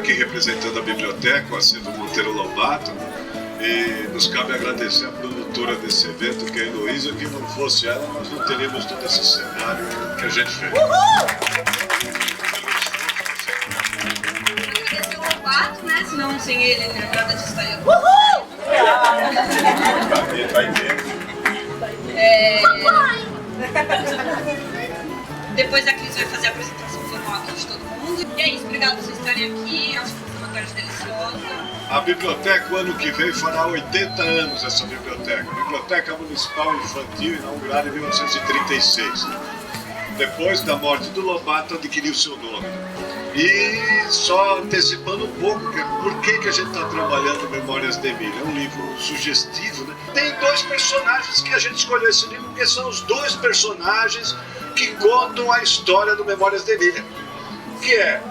aqui representando a biblioteca, o Acervo Monteiro Lobato, e nos cabe agradecer a produtora desse evento, que é a Heloísa, que não fosse ela, nós não teríamos todo esse cenário que a gente fez. Agradecer o Lobato, né? Senão sem ele, nada disso estaria. Vai ver. Depois a Cris vai fazer a apresentação formal de todo mundo. E é isso, obrigado por vocês estarem aqui. Acho que foi uma tarde deliciosa. A biblioteca, o ano que vem, fará 80 anos essa biblioteca. A Biblioteca Municipal Infantil, inaugurada em 1936. Depois da morte do Lobato, adquiriu seu nome. E só antecipando um pouco, por que a gente está trabalhando Memórias de Emília? É um livro sugestivo, né? Tem dois personagens que a gente escolheu esse livro, porque são os dois personagens que contam a história do Memórias de Emília. Que é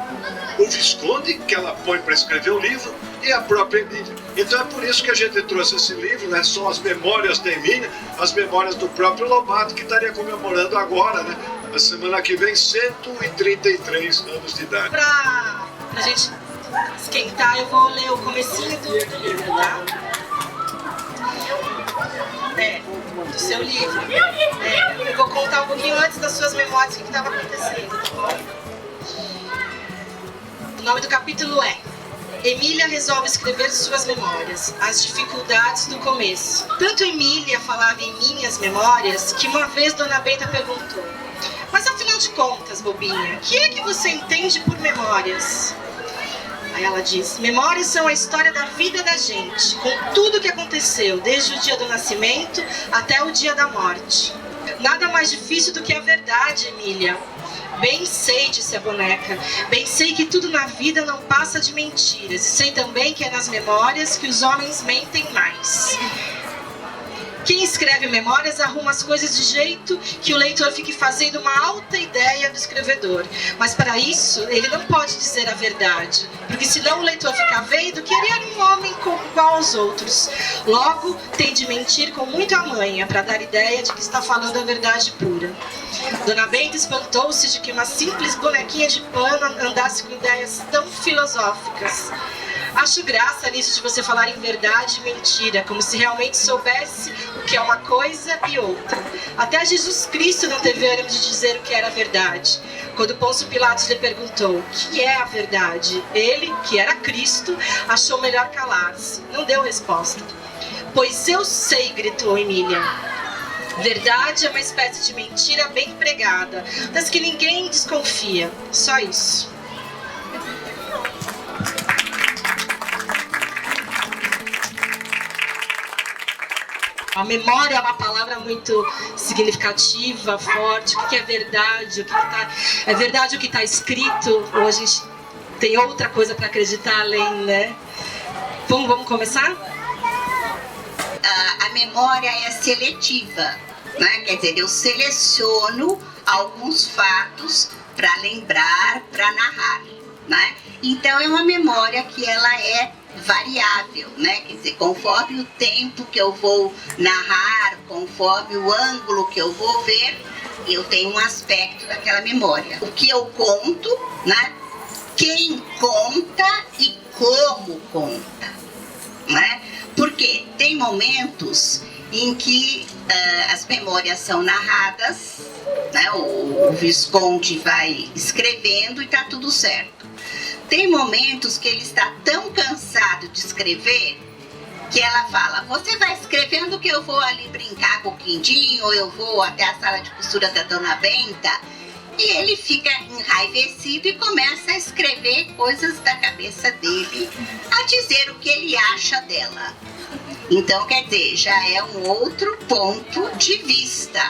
o Visconde, que ela põe para escrever o livro, e a própria Emília. Então é por isso que a gente trouxe esse livro, né? São as Memórias de Emília, as memórias do próprio Lobato, que estaria comemorando agora, né? A semana que vem, 133 anos de idade. Pra gente esquentar, eu vou ler o comecinho do livro, tá? Do seu livro. Eu vou contar um pouquinho antes das suas memórias o que estava acontecendo, tá bom? O nome do capítulo é Emília resolve escrever suas memórias, as dificuldades do começo. Tanto Emília falava em minhas memórias que uma vez Dona Benta perguntou: mas afinal de contas, bobinha, o que é que você entende por memórias? Aí ela diz: memórias são a história da vida da gente, com tudo que aconteceu, desde o dia do nascimento até o dia da morte. Nada mais difícil do que a verdade, Emília. Bem sei, disse a boneca, bem sei que tudo na vida não passa de mentiras, e sei também que é nas memórias que os homens mentem mais. Quem escreve memórias arruma as coisas de jeito que o leitor fique fazendo uma alta ideia do escrevedor. Mas para isso, ele não pode dizer a verdade, porque senão o leitor fica vendo que ele era um homem igual aos outros. Logo, tem de mentir com muita manha para dar ideia de que está falando a verdade pura. Dona Benta espantou-se de que uma simples bonequinha de pano andasse com ideias tão filosóficas. Acho graça nisso de você falar em verdade e mentira, como se realmente soubesse o que é uma coisa e outra. Até Jesus Cristo não teve ânimo de dizer o que era a verdade. Quando Pôncio Pilatos lhe perguntou o que é a verdade, ele, que era Cristo, achou melhor calar-se. Não deu resposta. Pois eu sei, gritou Emília. Verdade é uma espécie de mentira bem empregada, das que ninguém desconfia. Só isso. A memória é uma palavra muito significativa, forte. O que é verdade? O que tá... É verdade o que está escrito? Ou a gente tem outra coisa para acreditar além, né? Vamos começar? A memória é seletiva, né? Quer dizer, eu seleciono alguns fatos para lembrar, para narrar, né? Então é uma memória que ela é variável, né? Quer dizer, conforme o tempo que eu vou narrar, conforme o ângulo que eu vou ver, eu tenho um aspecto daquela memória. O que eu conto, né? Quem conta e como conta, né? Porque tem momentos em que as memórias são narradas, né? O Visconde vai escrevendo e tá tudo certo. Tem momentos que ele está tão cansado de escrever que ela fala: você vai escrevendo que eu vou ali brincar com o Quindinho, ou eu vou até a sala de costura da Dona Benta. E ele fica enraivecido e começa a escrever coisas da cabeça dele, a dizer o que ele acha dela. Então, quer dizer, já é um outro ponto de vista,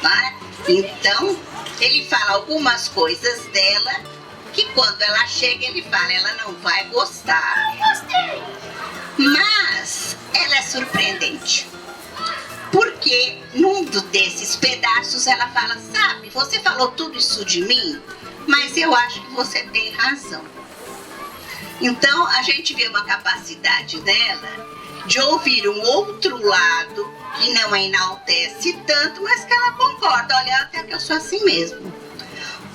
né? Então, ele fala algumas coisas dela que quando ela chega, ele fala, ela não vai gostar. Mas ela é surpreendente. Porque num desses pedaços ela fala: sabe, você falou tudo isso de mim, mas eu acho que você tem razão. Então a gente vê uma capacidade dela de ouvir um outro lado que não a enaltece tanto, mas que ela concorda: olha, até que eu sou assim mesmo.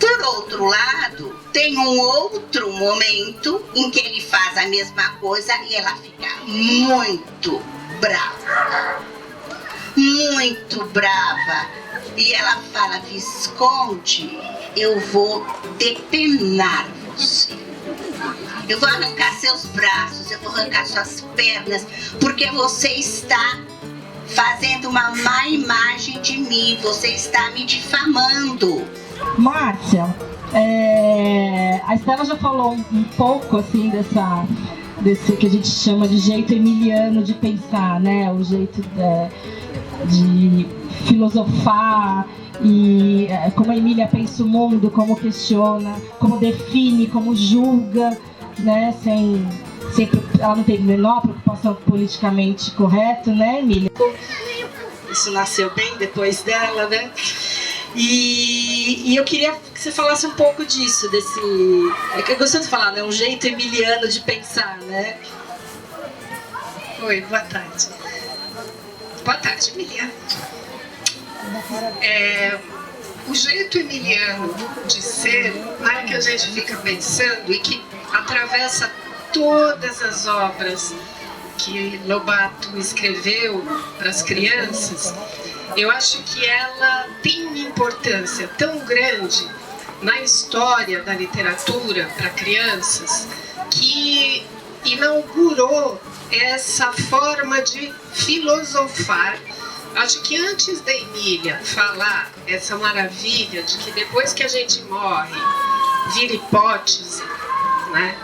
Por outro lado, tem um outro momento em que ele faz a mesma coisa e ela fica muito brava. Muito brava. E ela fala: Visconde, eu vou depenar você. Eu vou arrancar seus braços, eu vou arrancar suas pernas, porque você está fazendo uma má imagem de mim, você está me difamando. Márcia, a Estela já falou um pouco assim desse que a gente chama de jeito emiliano de pensar, né? O jeito de filosofar e como a Emília pensa o mundo, como questiona, como define, como julga, né? Ela não tem a menor preocupação politicamente correto, né, Emília? Isso nasceu bem depois dela, né? E eu queria que você falasse um pouco disso, eu gosto de falar, né? Um jeito emiliano de pensar, né? Oi, boa tarde. Boa tarde, Emília. O jeito emiliano de ser é que a gente fica pensando e que atravessa todas as obras que Lobato escreveu para as crianças. Eu acho que ela tem uma importância tão grande na história da literatura para crianças que inaugurou essa forma de filosofar. Acho que antes da Emília falar essa maravilha de que depois que a gente morre, vira hipótese, né?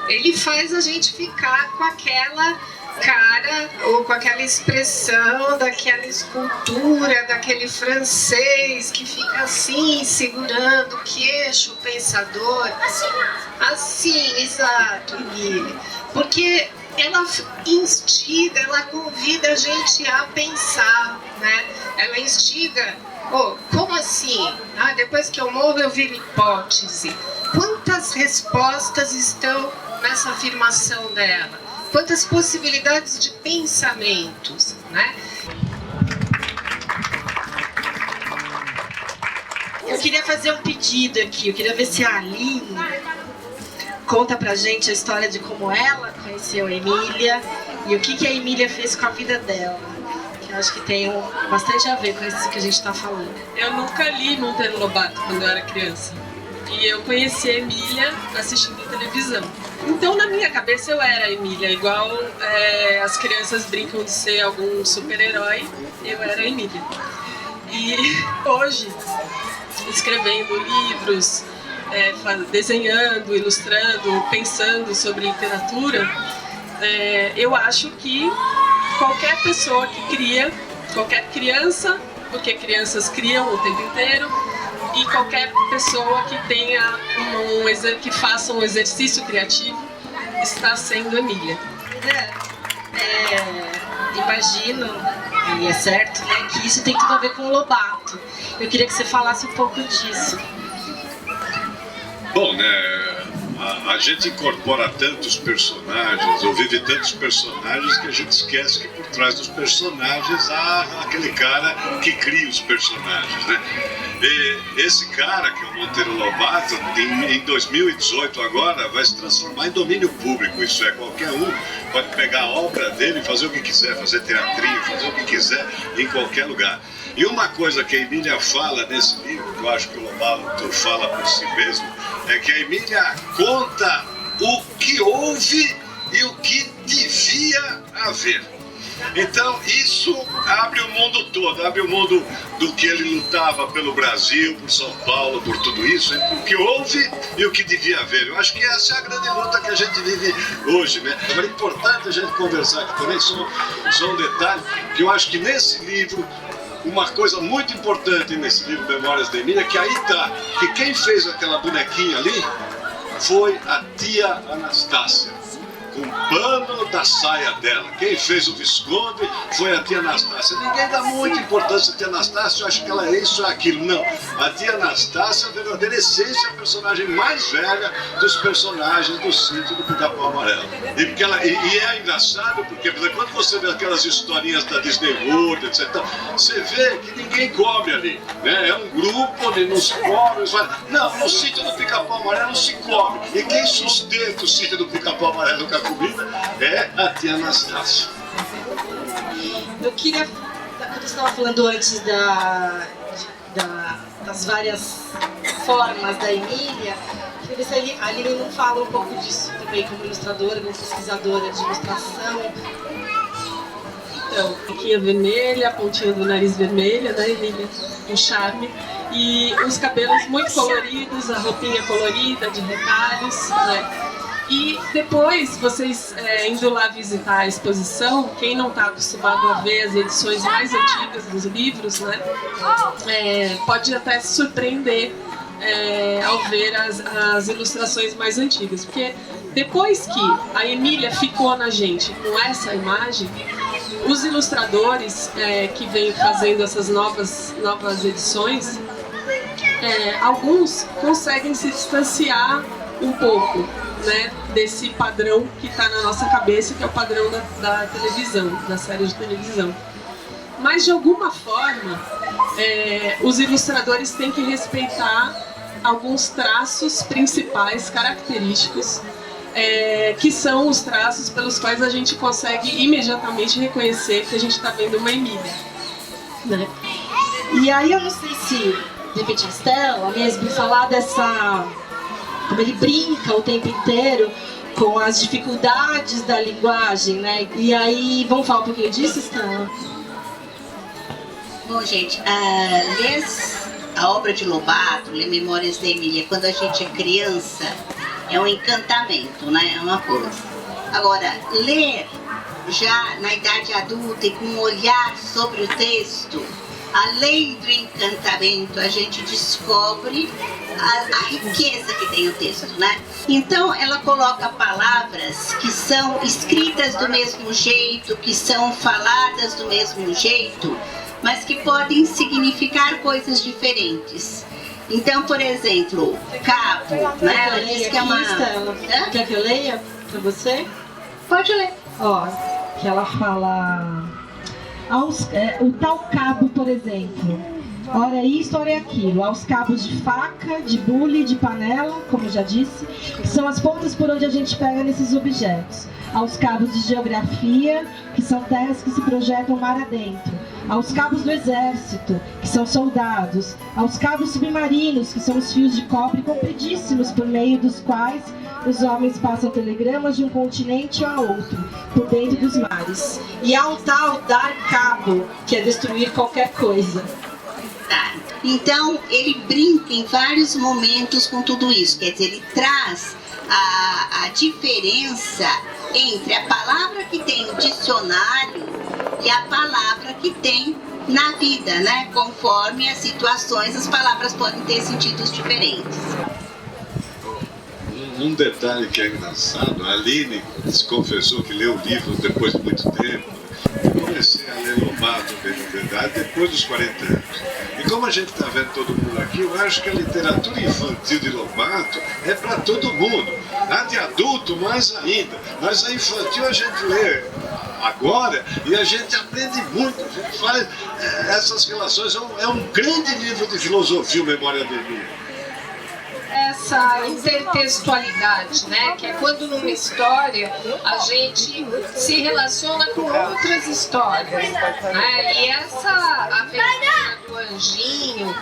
Ele faz a gente ficar com aquela cara ou com aquela expressão daquela escultura, daquele francês que fica assim, segurando o queixo, o pensador. Assim, exato, Emília. Porque ela instiga, ela convida a gente a pensar, né? Ela instiga, como assim? Depois que eu morro eu viro hipótese. Quantas respostas estão nessa afirmação dela? Quantas possibilidades de pensamentos, né? Eu queria fazer um pedido aqui, eu queria ver se a Aline conta pra gente a história de como ela conheceu a Emília e o que a Emília fez com a vida dela. Que eu acho que tem bastante a ver com isso que a gente tá falando. Eu nunca li Monteiro Lobato quando eu era criança. E eu conheci a Emília assistindo televisão. Então, na minha cabeça, eu era a Emília. Igual as crianças brincam de ser algum super-herói, eu era a Emília. E hoje, escrevendo livros, desenhando, ilustrando, pensando sobre literatura, eu acho que qualquer pessoa que cria, qualquer criança, porque crianças criam o tempo inteiro, e qualquer pessoa que tenha que faça um exercício criativo está sendo Emília. Imagino, e é certo, né, que isso tem tudo a ver com o Lobato. Eu queria que você falasse um pouco disso. Bom, né, a gente incorpora tantos personagens, ou vive tantos personagens, que a gente esquece que por trás dos personagens há aquele cara que cria os personagens, né? E esse cara, que é o Monteiro Lobato, em 2018 agora, vai se transformar em domínio público. Isso é, qualquer um pode pegar a obra dele e fazer o que quiser, fazer teatrinho, fazer o que quiser em qualquer lugar. E uma coisa que a Emília fala nesse livro, que eu acho que o Lobato fala por si mesmo, é que a Emília conta o que houve e o que devia haver. Então isso abre o mundo todo, abre o mundo do que ele lutava pelo Brasil, por São Paulo, por tudo isso, o que houve e o que devia haver. Eu acho que essa é a grande luta que a gente vive hoje, né? Agora é importante a gente conversar aqui também, só um detalhe, que eu acho que nesse livro, uma coisa muito importante nesse livro Memórias da Emília, que aí tá, que quem fez aquela bonequinha ali foi a tia Anastácia. com o pano da saia dela. Quem fez o Visconde foi a tia Anastácia. Ninguém dá muita importância à tia Anastácia, eu acho que ela é isso ou aquilo. Não, a tia Anastácia é a verdadeira essência, a personagem mais velha dos personagens do Sítio do Pica-Pau Amarelo. E, porque ela, e é engraçado, porque quando você vê aquelas historinhas da Disney World, etc., você vê que ninguém come ali, né? É um grupo onde não se come. Não, no Sítio do Pica-Pau Amarelo não se come. E quem sustenta o Sítio do Pica-Pau Amarelo com a comida é a tia Anastácia. Eu queria, quando você estava falando antes das várias formas da Emília, queria ver se a Aline não fala um pouco disso também como ilustradora, como pesquisadora de ilustração. Então, boquinha vermelha, a pontinha do nariz vermelha, né, Emília? Um charme. E os cabelos muito coloridos, a roupinha colorida, de retalhos, né? E depois, vocês indo lá visitar a exposição, quem não está acostumado a ver as edições mais antigas dos livros, né, pode até se surpreender ao ver as ilustrações mais antigas. Porque depois que a Emília ficou na gente com essa imagem, os ilustradores que vêm fazendo essas novas edições, alguns conseguem se distanciar um pouco, né, desse padrão que está na nossa cabeça, que é o padrão da televisão, da série de televisão. Mas, de alguma forma, os ilustradores têm que respeitar alguns traços principais, característicos, que são os traços pelos quais a gente consegue imediatamente reconhecer que a gente está vendo uma Emília, né? E aí eu não sei se, de repente, a Estela mesmo falar dessa... como ele brinca o tempo inteiro com as dificuldades da linguagem, né? E aí, vamos falar um pouquinho disso, Estela? Bom, gente, ler a obra de Lobato, ler Memórias da Emília, quando a gente é criança, é um encantamento, né? É uma coisa. Agora, ler já na idade adulta e com um olhar sobre o texto, além do encantamento, a gente descobre a riqueza que tem o texto, né? Então, ela coloca palavras que são escritas do mesmo jeito, que são faladas do mesmo jeito, mas que podem significar coisas diferentes. Então, por exemplo, cabo, né? Ela diz que é uma... Quer que eu leia para você? Pode ler. Ó, que ela fala... o tal cabo, por exemplo. Ora isto, ora aquilo. Aos cabos de faca, de bule, de panela, como já disse, que são as pontas por onde a gente pega nesses objetos. Aos cabos de geografia, que são terras que se projetam mar adentro. Aos cabos do exército, que são soldados. Aos cabos submarinos, que são os fios de cobre compridíssimos por meio dos quais os homens passam telegramas de um continente a outro, por dentro dos mares. E há um tal dar cabo, que é destruir qualquer coisa. Tá. Então, ele brinca em vários momentos com tudo isso. Quer dizer, ele traz a diferença entre a palavra que tem no dicionário e a palavra que tem na vida, né? Conforme as situações, as palavras podem ter sentidos diferentes. Um detalhe que é engraçado, a Aline se confessou que leu o livro depois de muito tempo. Eu comecei a ler Lobato, bem na verdade, depois dos 40 anos. E como a gente está vendo todo mundo aqui, eu acho que a literatura infantil de Lobato é para todo mundo. A de adulto, mais ainda. Mas a infantil a gente lê agora e a gente aprende muito. A gente faz essas relações. É um grande livro de filosofia, Memória da Emília. Essa intertextualidade, né? Que é quando numa história a gente se relaciona com outras histórias, né? E essa aventura do anjinho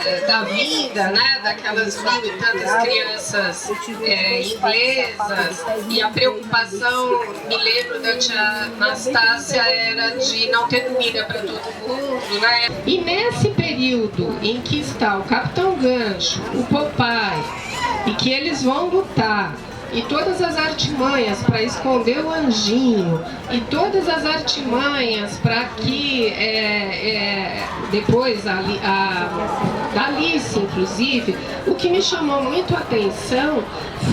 e da vida, né? Daquelas 1000 e tantas crianças inglesas, e a preocupação, me lembro da tia Anastácia, era de não ter comida para todo mundo, né? E nesse período em que está o Capitão Gancho, o Popeye, e que eles vão lutar e todas as artimanhas para esconder o anjinho, e todas as artimanhas para que depois da Alice, inclusive, o que me chamou muito a atenção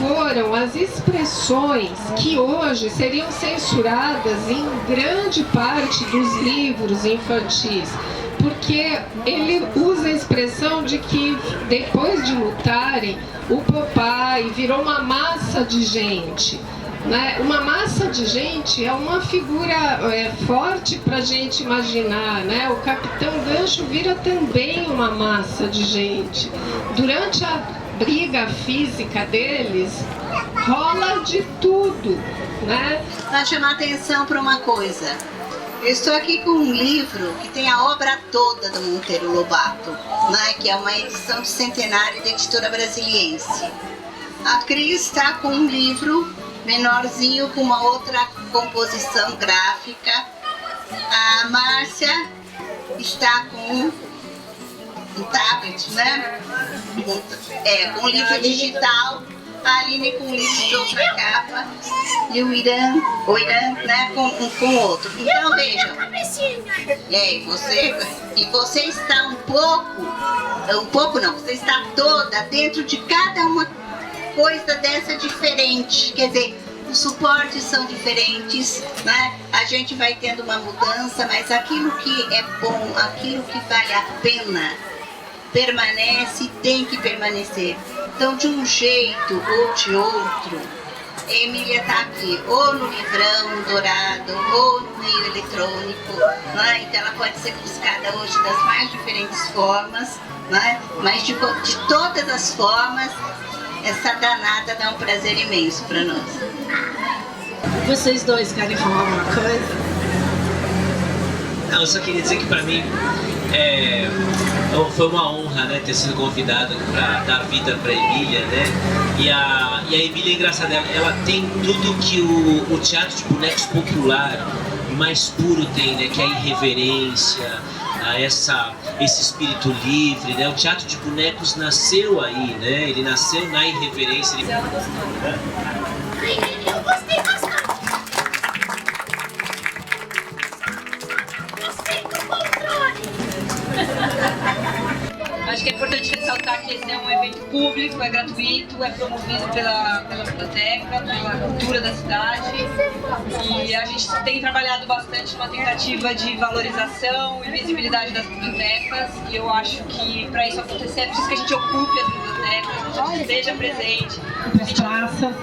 foram as expressões que hoje seriam censuradas em grande parte dos livros infantis, porque ele usa a expressão de que depois de lutarem, o Popeye virou uma massa de gente. Né? Uma massa de gente é uma figura forte para a gente imaginar, né? O Capitão Gancho vira também uma massa de gente. Durante a briga física deles, rola de tudo, né? Para chamar atenção para uma coisa, eu estou aqui com um livro que tem a obra toda do Monteiro Lobato, né? Que é uma edição de centenário da Editora Brasiliense. A Cris está com um livro menorzinho com uma outra composição gráfica. A Márcia está com um tablet, né? Com um livro digital. A Aline com um livro de outra capa. E o Irã, né, com outro. Então vejam. Você está você está toda dentro de cada uma coisa dessa diferente, quer dizer, os suportes são diferentes, né? A gente vai tendo uma mudança, mas aquilo que é bom, aquilo que vale a pena, permanece e tem que permanecer. Então, de um jeito ou de outro, a Emília está aqui, ou no livrão dourado, ou no meio eletrônico, né? Então ela pode ser buscada hoje das mais diferentes formas, né? Mas de todas as formas, essa danada dá um prazer imenso para nós. Vocês dois querem falar alguma coisa? Não, eu só queria dizer que para mim foi uma honra, né, ter sido convidado para dar vida para Emília, né? E a Emília é engraçada, ela tem tudo que o teatro de bonecos popular mais puro tem, né? Que é a irreverência, esse espírito livre, né? O teatro de bonecos nasceu aí, né? Ele nasceu na irreverência. Ela gostou. Eu gostei bastante. Gostei do controle. Acho que é importante ressaltar que esse é um evento público, é gratuito, é promovido pela biblioteca, pela cultura da cidade. E a gente tem trabalhado bastante numa tentativa de valorização e visibilidade das bibliotecas. E eu acho que para isso acontecer é preciso que a gente ocupe as bibliotecas, que a gente esteja presente,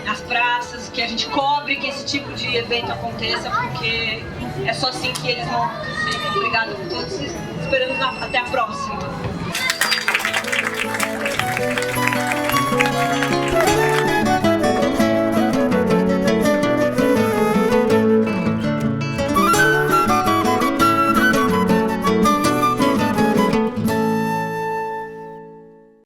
nas praças, que a gente cobre que esse tipo de evento aconteça, porque é só assim que eles vão acontecer. Obrigada a todos e esperamos até a próxima.